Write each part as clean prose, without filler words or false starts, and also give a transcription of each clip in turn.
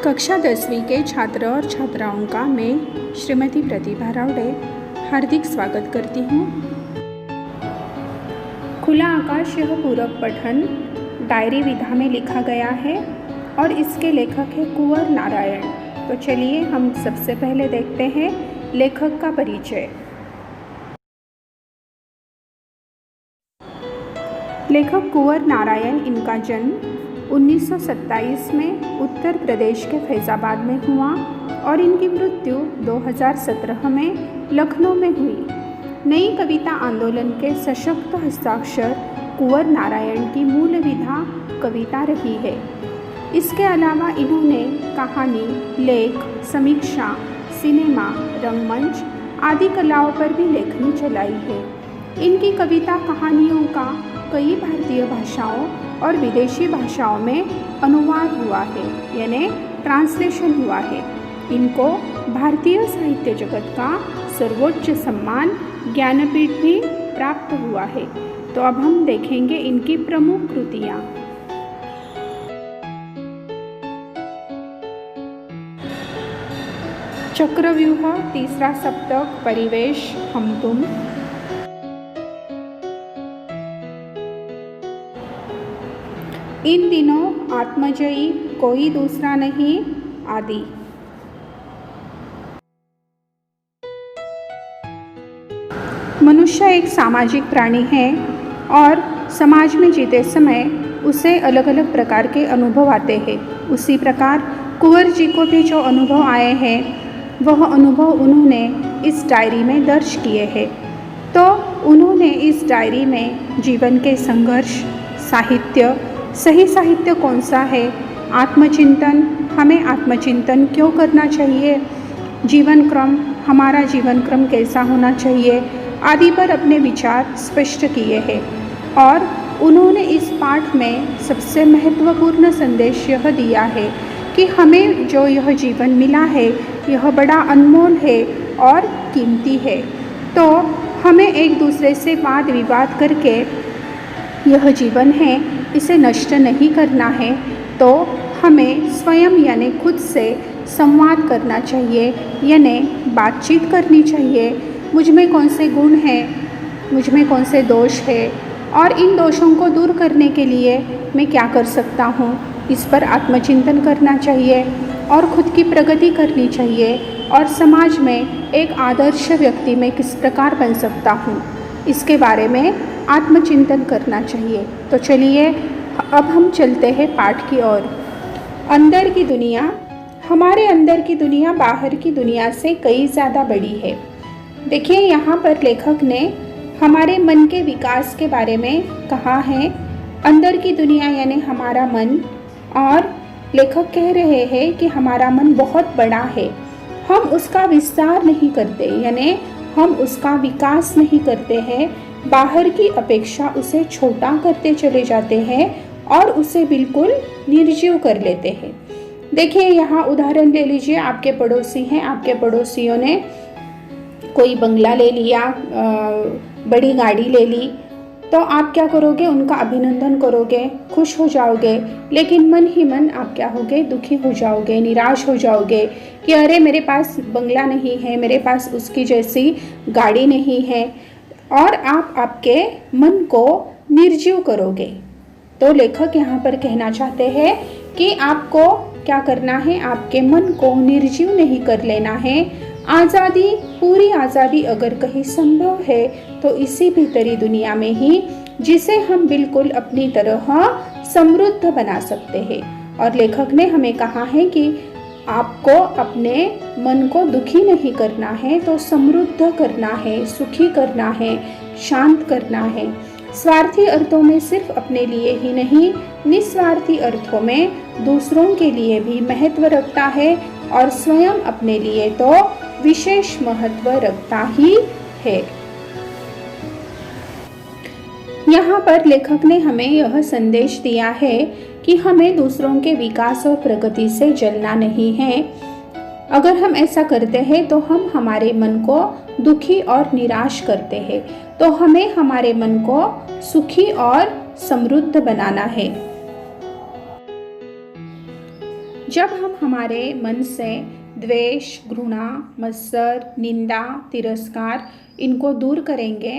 कक्षा 10वीं के छात्र और छात्राओं का मैं श्रीमती प्रतिभा रावड़े हार्दिक स्वागत करती हूँ। खुला आकाश यह पूरक पठन डायरी विधा में लिखा गया है और इसके लेखक है कुंवर नारायण। तो चलिए हम सबसे पहले देखते हैं लेखक का परिचय। लेखक कुंवर नारायण, इनका जन्म 1927 में उत्तर प्रदेश के फैज़ाबाद में हुआ और इनकी मृत्यु 2017 में लखनऊ में हुई। नई कविता आंदोलन के सशक्त हस्ताक्षर कुंवर नारायण की मूल विधा कविता रही है। इसके अलावा इन्होंने कहानी, लेख, समीक्षा, सिनेमा, रंगमंच आदि कलाओं पर भी लेखनी चलाई है। इनकी कविता कहानियों का कई भारतीय भाषाओं और विदेशी भाषाओं में अनुवाद हुआ है, यानी ट्रांसलेशन हुआ है। इनको भारतीय साहित्य जगत का सर्वोच्च सम्मान ज्ञानपीठ भी प्राप्त हुआ है। तो अब हम देखेंगे इनकी प्रमुख कृतियाँ। चक्रव्यूह, तीसरा सप्तक, परिवेश, हम तुम, इन दिनों आत्मजयी, कोई दूसरा नहीं, आदि। मनुष्य एक सामाजिक प्राणी है और समाज में जीते समय उसे अलग अलग प्रकार के अनुभव आते हैं। उसी प्रकार कुंवर जी को भी जो अनुभव आए हैं वह अनुभव उन्होंने इस डायरी में दर्ज किए हैं। तो उन्होंने इस डायरी में जीवन के संघर्ष, साहित्य, सही साहित्य कौन सा है, आत्मचिंतन, हमें आत्मचिंतन क्यों करना चाहिए, जीवन क्रम, हमारा जीवन क्रम कैसा होना चाहिए आदि पर अपने विचार स्पष्ट किए हैं। और उन्होंने इस पाठ में सबसे महत्वपूर्ण संदेश यह दिया है कि हमें जो यह जीवन मिला है यह बड़ा अनमोल है और कीमती है। तो हमें एक दूसरे से वाद विवाद करके यह जीवन है इसे नष्ट नहीं करना है। तो हमें स्वयं यानी खुद से संवाद करना चाहिए, यानी बातचीत करनी चाहिए। मुझ में कौन से गुण हैं, मुझ में कौन से दोष है और इन दोषों को दूर करने के लिए मैं क्या कर सकता हूँ, इस पर आत्मचिंतन करना चाहिए और खुद की प्रगति करनी चाहिए और समाज में एक आदर्श व्यक्ति में किस प्रकार बन सकता हूँ, इसके बारे में आत्मचिंतन करना चाहिए। तो चलिए अब हम चलते हैं पाठ की ओर। अंदर की दुनिया, हमारे अंदर की दुनिया बाहर की दुनिया से कई ज़्यादा बड़ी है। देखिए यहाँ पर लेखक ने हमारे मन के विकास के बारे में कहा है। अंदर की दुनिया यानी हमारा मन, और लेखक कह रहे हैं कि हमारा मन बहुत बड़ा है, हम उसका विस्तार नहीं करते, यानी हम उसका विकास नहीं करते हैं, बाहर की अपेक्षा उसे छोटा करते चले जाते हैं और उसे बिल्कुल निर्जीव कर लेते हैं। देखिए यहाँ उदाहरण ले लीजिए, आपके पड़ोसी हैं, आपके पड़ोसियों ने कोई बंगला ले लिया, बड़ी गाड़ी ले ली, तो आप क्या करोगे, उनका अभिनंदन करोगे, खुश हो जाओगे, लेकिन मन ही मन आप क्या होगे, दुखी हो जाओगे, निराश हो जाओगे कि अरे मेरे पास बंगला नहीं है, मेरे पास उसकी जैसी गाड़ी नहीं है, और आप आपके मन को निर्जीव करोगे। तो लेखक यहाँ पर कहना चाहते हैं कि आपको क्या करना है, आपके मन को निर्जीव नहीं कर लेना है। आज़ादी, पूरी आज़ादी अगर कहीं संभव है तो इसी भीतरी दुनिया में ही, जिसे हम बिल्कुल अपनी तरह समृद्ध बना सकते हैं। और लेखक ने हमें कहा है कि आपको अपने मन को दुखी नहीं करना है, तो समृद्ध करना है, सुखी करना है, शांत करना है। स्वार्थी अर्थों में सिर्फ अपने लिए ही नहीं, निस्वार्थी अर्थों में दूसरों के लिए भी महत्व रखता है और स्वयं अपने लिए तो विशेष महत्व रखता ही है। यहाँ पर लेखक ने हमें यह संदेश दिया है कि हमें दूसरों के विकास और प्रगति से जलना नहीं है। अगर हम ऐसा करते हैं तो हम हमारे मन को दुखी और निराश करते हैं। तो हमें हमारे मन को सुखी और समृद्ध बनाना है। जब हम हमारे मन से द्वेष, घृणा, मत्सर, निंदा, तिरस्कार इनको दूर करेंगे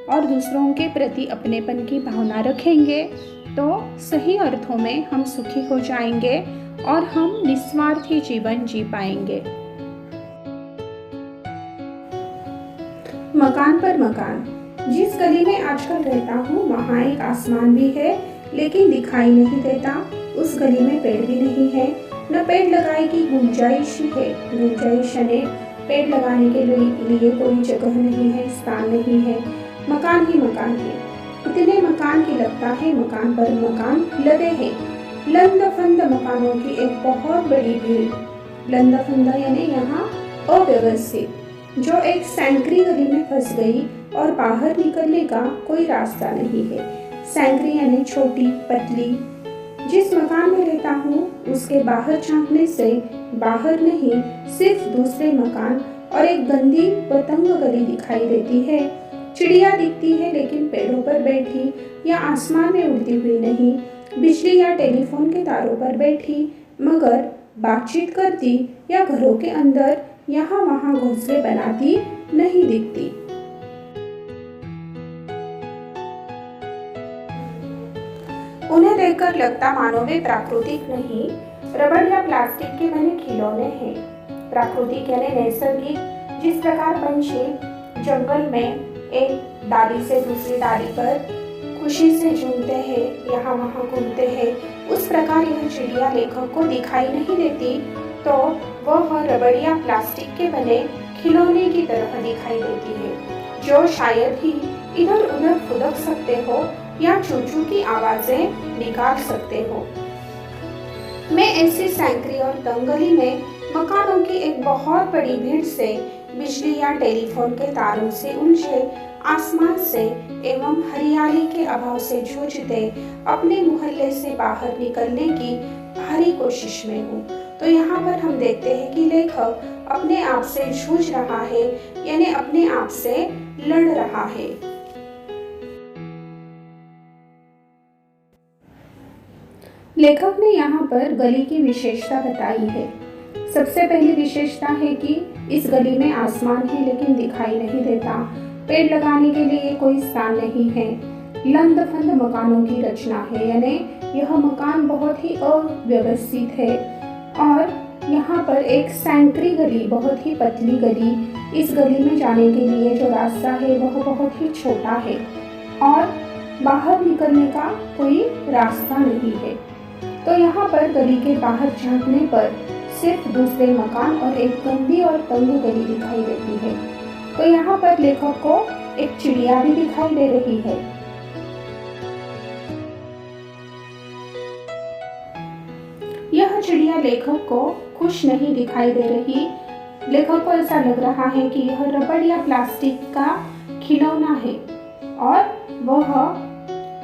और दूसरों के प्रति अपनेपन की भावना रखेंगे तो सही अर्थों में हम सुखी हो जाएंगे और हम निस्वार्थी जीवन जी पाएंगे। मकान पर मकान। जिस गली में आजकल रहता हूँ वहाँ एक आसमान भी है लेकिन दिखाई नहीं देता। उस गली में पेड़ भी नहीं है, न पेड़ लगाने की गुंजाइश है। गुंजाइश यानी पेड़ लगाने के लिए कोई जगह नहीं है, स्थान नहीं है। मकान ही मकान है। इतने मकान की लगता है मकान पर मकान लदे हैं। लंद फंद मकानों की एक बहुत बड़ी भीड़। लंद फंद यानी यहाँ अव्यवस्थित, जो एक सैंकड़ी गली में फंस गई और बाहर निकलने का कोई रास्ता नहीं है। सैंकड़ी यानी छोटी पतली। जिस मकान में रहता हूँ उसके बाहर झांकने से बाहर नहीं, सिर्फ दूसरे मकान और एक गंदी व तंग गली दिखाई देती है। चिड़िया दिखती है लेकिन पेड़ों पर बैठी या आसमान में उड़ती हुई नहीं, बिजली या टेलीफोन के तारों पर बैठी, मगर बातचीत करती या घरों के अंदर यहाँ वहाँ घोंसले बनाती नहीं दिखती। उन्हें देखकर लगता मानो वे प्राकृतिक नहीं, रबड़ या प्लास्टिक के बने खिलौने हैं। प्राकृतिक यानी नैसर्गिक। जिस प्रकार पंछी जंगल में एक डाली से दूसरी डाली पर खुशी से झूमते हैं, यहाँ वहाँ घूमते हैं, उस प्रकार यह चिड़िया लेखक को दिखाई नहीं देती तो वह रबड़ या प्लास्टिक के बने खिलौने की तरह दिखाई देती है, जो शायद ही इधर उधर फुदक सकते हो या चूचू की आवाजें निकाल सकते हो। मैं ऐसी सैंकड़ी और तंगली में मकानों की एक बहुत बड़ी भीड़ से, बिजली या टेलीफोन के तारों से उलझे, आसमान से एवं हरियाली के अभाव से जूझते अपने मोहल्ले से बाहर निकलने की भारी कोशिश में हूँ। तो यहाँ पर हम देखते हैं कि लेखक अपने आप से जूझ रहा है, यानी अपने आप से लड़ रहा है। लेखक ने यहाँ पर गली की विशेषता बताई है। सबसे पहली विशेषता है कि इस गली में आसमान है लेकिन दिखाई नहीं देता। पेड़ लगाने के लिए कोई स्थान नहीं है। लंद फंद मकानों की रचना है, यानी यह मकान बहुत ही अव्यवस्थित है। और यहाँ पर एक सैंकड़ी गली, बहुत ही पतली गली, इस गली में जाने के लिए जो रास्ता है वह बहुत ही छोटा है और बाहर निकलने का कोई रास्ता नहीं है। तो यहाँ पर गली के बाहर झांकने पर सिर्फ दूसरे मकान और एक गंदी और तंग गली दिखाई देती है। तो यहाँ पर लेखक को एक चिड़िया भी दिखाई दे रही है। यह चिड़िया लेखक को खुश नहीं दिखाई दे रही। लेखक को ऐसा लग रहा है कि यह रबड़ या प्लास्टिक का खिलौना है और वह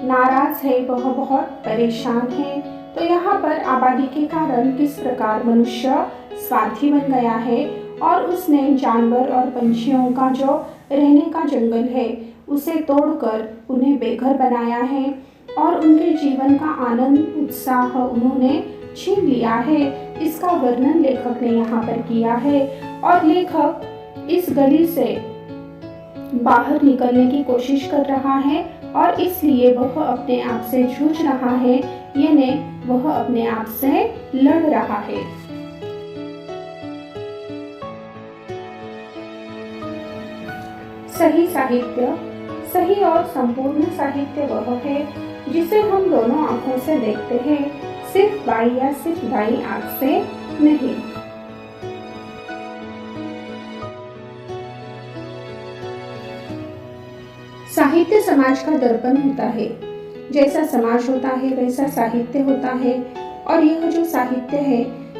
नाराज है, वह बहुत परेशान है। तो यहाँ पर आबादी के कारण किस प्रकार मनुष्य स्वार्थी बन गया है और उसने जानवर और पंछियों का जो रहने का जंगल है उसे तोड़कर उन्हें बेघर बनाया है और उनके जीवन का आनंद, उत्साह उन्होंने छीन लिया है। इसका वर्णन लेखक ने यहाँ पर किया है और लेखक इस गली से बाहर निकलने की कोशिश कर रहा है और इसलिए वह अपने आप से जूझ रहा है, यानी वह अपने आप से लड़ रहा है। सही साहित्य, सही और संपूर्ण साहित्य वह है जिसे हम दोनों आंखों से देखते हैं, सिर्फ बाई या सिर्फ दाई आंख से नहीं। साहित्य समाज का दर्पण होता है। जैसा समाज होता है वैसा साहित्य होता है और यह जो साहित्य है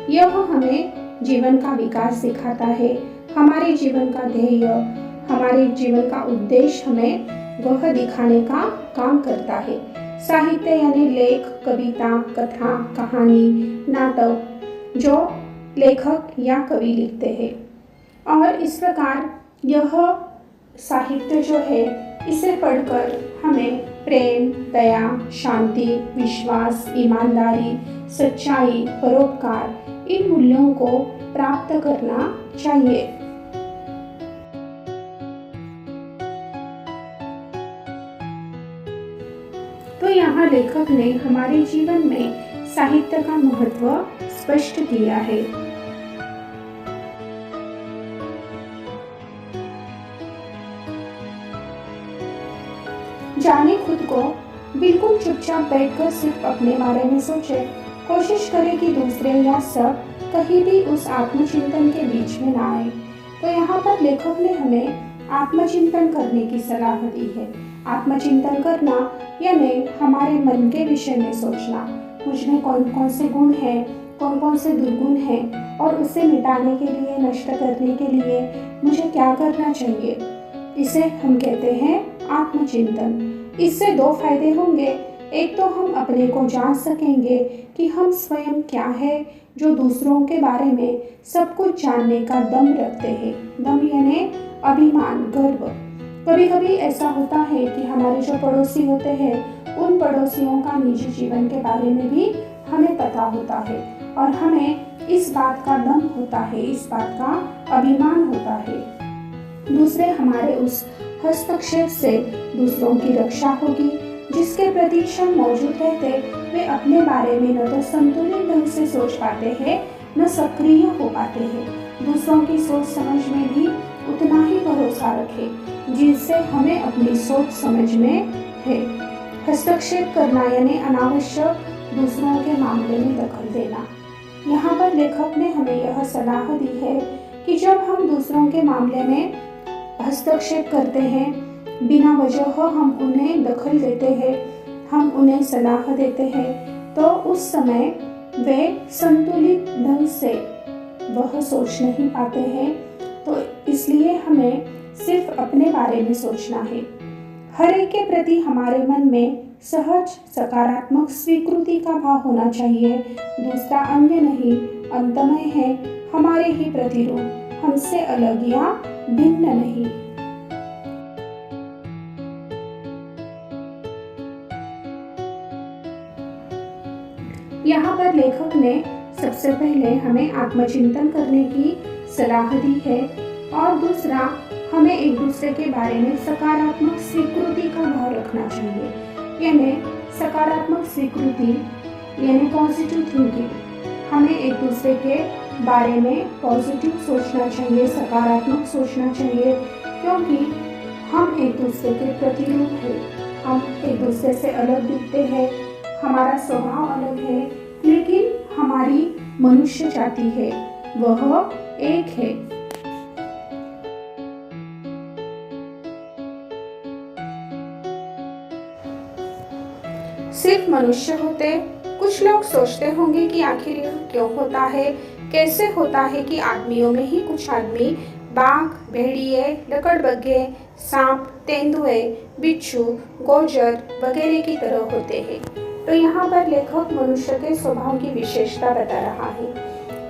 यह हमें जीवन का विकास सिखाता है, हमारे जीवन का ध्येय, हमारे जीवन का उद्देश्य हमें वह दिखाने का काम करता है। साहित्य यानी लेख, कविता, कथा, कहानी, नाटक जो लेखक या कवि लिखते हैं। और इस प्रकार यह साहित्य जो है इसे पढ़कर हमें प्रेम, दया, शांति, विश्वास, ईमानदारी, सच्चाई, परोपकार इन मूल्यों को प्राप्त करना चाहिए। तो यहाँ लेखक ने हमारे जीवन में साहित्य का महत्व स्पष्ट किया है। जाने खुद को, बिल्कुल चुपचाप बैठकर सिर्फ अपने बारे में सोचे। कोशिश करें कि दूसरे या सब कहीं भी उस आत्मचिंतन के बीच में ना आए। तो यहाँ पर लेखक ने हमें आत्मचिंतन करने की सलाह दी है। आत्मचिंतन करना यानी हमारे मन के विषय में सोचना, मुझ में कौन कौन से गुण हैं, कौन कौन से दुर्गुण हैं और उसे मिटाने के लिए, नष्ट करने के लिए मुझे क्या करना चाहिए, इसे हम कहते हैं आत्मचिंतन। इससे दो फायदे होंगे। एक तो हम अपने को जान सकेंगे कि हम स्वयं क्या है, जो दूसरों के बारे में सब कुछ जानने का दम रखते हैं। दम यानी अभिमान, गर्व। कभी कभी ऐसा होता है कि हमारे जो पड़ोसी होते हैं, उन पड़ोसियों का निजी जीवन के बारे में भी हमें पता होता है और हमें इस बात का दम होता है, इस बात का अभिमान होता है। दूसरे हमारे उस हस्तक्षेप से दूसरों की रक्षा होगी। जिसके प्रति क्षण मौजूद रहते, वे अपने बारे में न तो संतुलित ढंग से सोच पाते हैं, न सक्रिय हो पाते हैं। दूसरों की सोच समझ में भी उतना ही भरोसा रखें जिनसे हमें अपनी सोच समझ में है। हस्तक्षेप करना यानी अनावश्यक दूसरों के मामले में दखल देना। यहाँ पर लेखक ने हमें यह सलाह दी है कि जब हम दूसरों के मामले में हस्तक्षेप करते हैं, बिना वजह हम उन्हें दखल देते हैं, हम उन्हें सलाह देते हैं, तो उस समय वे संतुलित ढंग से वह सोच नहीं पाते हैं। तो इसलिए हमें सिर्फ अपने बारे में सोचना है। हर एक के प्रति हमारे मन में सहज सकारात्मक स्वीकृति का भाव होना चाहिए। दूसरा अन्य नहीं, अंतमय है, हमारे ही प्रतिरूप, हमसे अलग या भिन्न नहीं। यहाँ पर लेखक ने सबसे पहले हमें आत्मचिंतन करने की सलाह दी है और दूसरा हमें एक दूसरे के बारे में सकारात्मक स्वीकृति का भाव रखना चाहिए। यानी सकारात्मक स्वीकृति यानी पॉजिटिव थिंकिंग। हमें एक दूसरे के बारे में पॉजिटिव सोचना चाहिए, सकारात्मक सोचना चाहिए, क्योंकि हम एक दूसरे के प्रतिरूप हैं। हम एक दूसरे से अलग दिखते हैं, हमारा स्वभाव अलग है, लेकिन हमारी मनुष्य जाति है वह एक है। सिर्फ मनुष्य होते। कुछ लोग सोचते होंगे कि आखिर यह क्यों होता है, कैसे होता है कि आदमियों में ही कुछ आदमी बाघ, भेड़िए, लकड़बग्घे, सांप, तेंदुए, बिच्छू, गोजर वगैरह की तरह होते हैं। तो यहाँ पर लेखक मनुष्य के स्वभाव की विशेषता बता रहा है।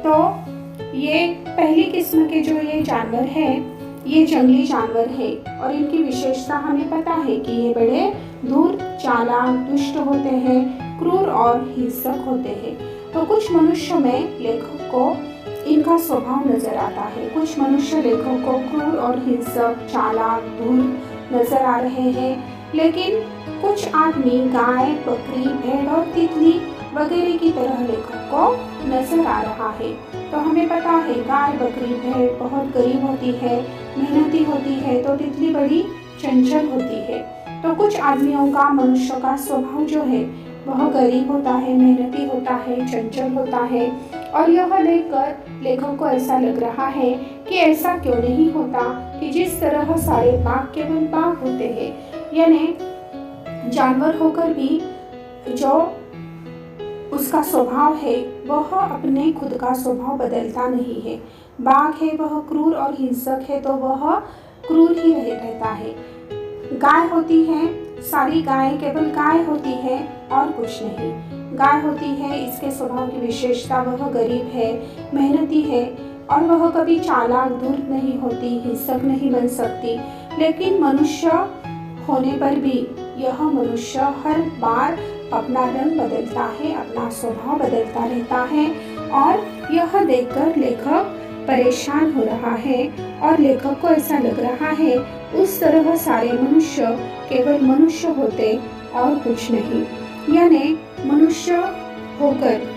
तो ये पहली किस्म के जो ये जानवर हैं, ये जंगली जानवर हैं और इनकी विशेषता हमें पता है कि ये बड़े धूर्त, चालाक, दुष्ट होते हैं, क्रूर और हिंसक होते हैं। तो कुछ मनुष्यों में लेखक को इनका स्वभाव नजर आता है। कुछ मनुष्य लेखक को क्रूर और हिंसक, चालाक, धूर्त नजर आ रहे हैं, लेकिन कुछ आदमी गाय, बकरी, भेड़ और तितली वगैरह की तरह लेखक को नजर आ रहा है। तो हमें पता है गाय, बकरी, भेड़ बहुत गरीब होती है, मेहनती होती है, तो तितली बड़ी चंचल होती है। तो कुछ आदमियों का, मनुष्य का स्वभाव जो है वह गरीब होता है, मेहनती होता है, चंचल होता है। और यह देखकर लेखक को ऐसा लग रहा है कि ऐसा क्यों नहीं होता कि जिस तरह सारे बाघ केवल बाघ होते हैं, यानी जानवर होकर भी जो उसका स्वभाव है वह अपने खुद का स्वभाव बदलता नहीं है। बाघ है वह क्रूर और हिंसक है तो वह क्रूर ही रहता है। गाय होती है, सारी गाय केवल गाय होती है और कुछ नहीं। गाय होती है, इसके स्वभाव की विशेषता वह गरीब है, मेहनती है और वह कभी चालाक, धूर्त नहीं होती, हिंसक नहीं बन सकती। लेकिन मनुष्य होने पर भी यह मनुष्य हर बार अपना रंग बदलता है, अपना स्वभाव बदलता रहता है और यह देखकर लेखक परेशान हो रहा है और लेखक को ऐसा लग रहा है उस तरह सारे मनुष्य केवल मनुष्य होते और कुछ नहीं, यानी मनुष्य होकर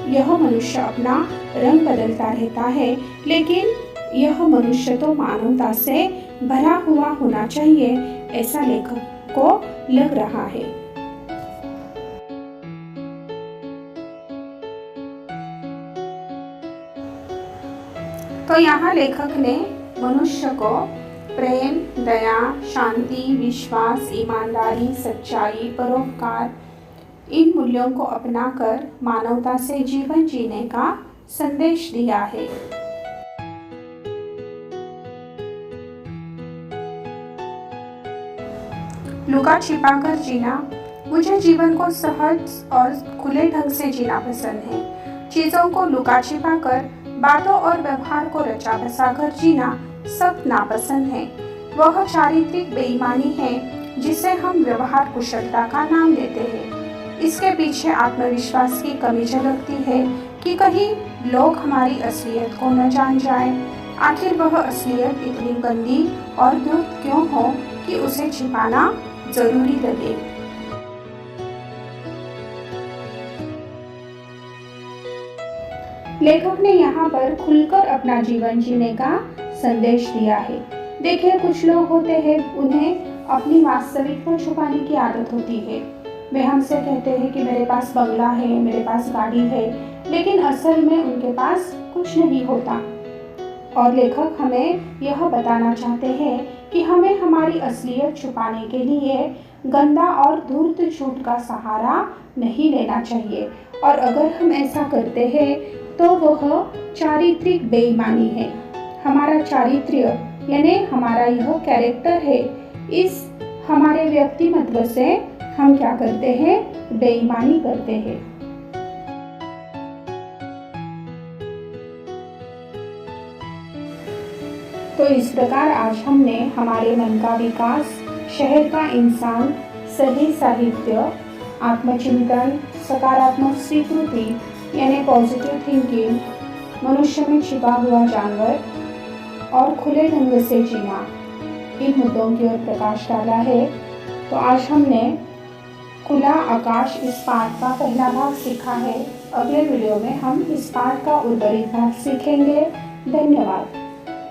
यह मनुष्य अपना रंग बदलता रहता है, लेकिन यह मनुष्य तो मानवता से भरा हुआ होना चाहिए, ऐसा लेखक को लग रहा है। तो यहाँ लेखक ने मनुष्य को प्रेम, दया, शांति, विश्वास, ईमानदारी, सच्चाई, परोपकार इन मूल्यों को अपनाकर मानवता से जीवन जीने का संदेश दिया है। लुका छिपाकर जीना। मुझे जीवन को सहज और खुले ढंग से जीना पसंद है। चीजों को लुका छिपाकर, बातों और व्यवहार को रचा बसाकर जीना सब नापसंद है। वह चारित्रिक बेईमानी है जिसे हम व्यवहार कुशलता का नाम देते हैं। इसके पीछे आत्मविश्वास की कमी झलकती है कि कहीं लोग हमारी असलियत को न जान जाएं। आखिर वह असलियत इतनी गंदी और दुष्ट क्यों हो कि उसे छिपाना जरूरी लगे। लेखक ने यहाँ पर खुलकर अपना जीवन जीने का संदेश दिया है। देखिए, कुछ लोग होते हैं, उन्हें अपनी वास्तविकता छुपाने की आदत होती है। वे हमसे कहते हैं कि मेरे पास बंगला है, मेरे पास गाड़ी है, लेकिन असल में उनके पास कुछ नहीं होता। और लेखक हमें यह बताना चाहते हैं कि हमें हमारी असलियत छुपाने के लिए गंदा और धूर्त झूठ का सहारा नहीं लेना चाहिए, और अगर हम ऐसा करते हैं तो वह चारित्रिक बेईमानी है। हमारा चारित्र्य यानी हमारा यह कैरेक्टर है, इस हमारे व्यक्तिमत्व से हम क्या करते हैं, बेईमानी करते हैं। तो इस प्रकार आज हमने हमारे मन का विकास, शहर का इंसान, सही साहित्य, आत्मचिंतन, सकारात्मक स्वीकृति यानी पॉजिटिव थिंकिंग, मनुष्य में छिपा हुआ जानवर और खुले ढंग से जीना, इन मुद्दों की ओर प्रकाश डाला है। तो आज हमने खुला आकाश इस पाठ का पहला भाग सीखा है। अगले वीडियो में हम इस पाठ का उर्वरित भाग सीखेंगे। धन्यवाद।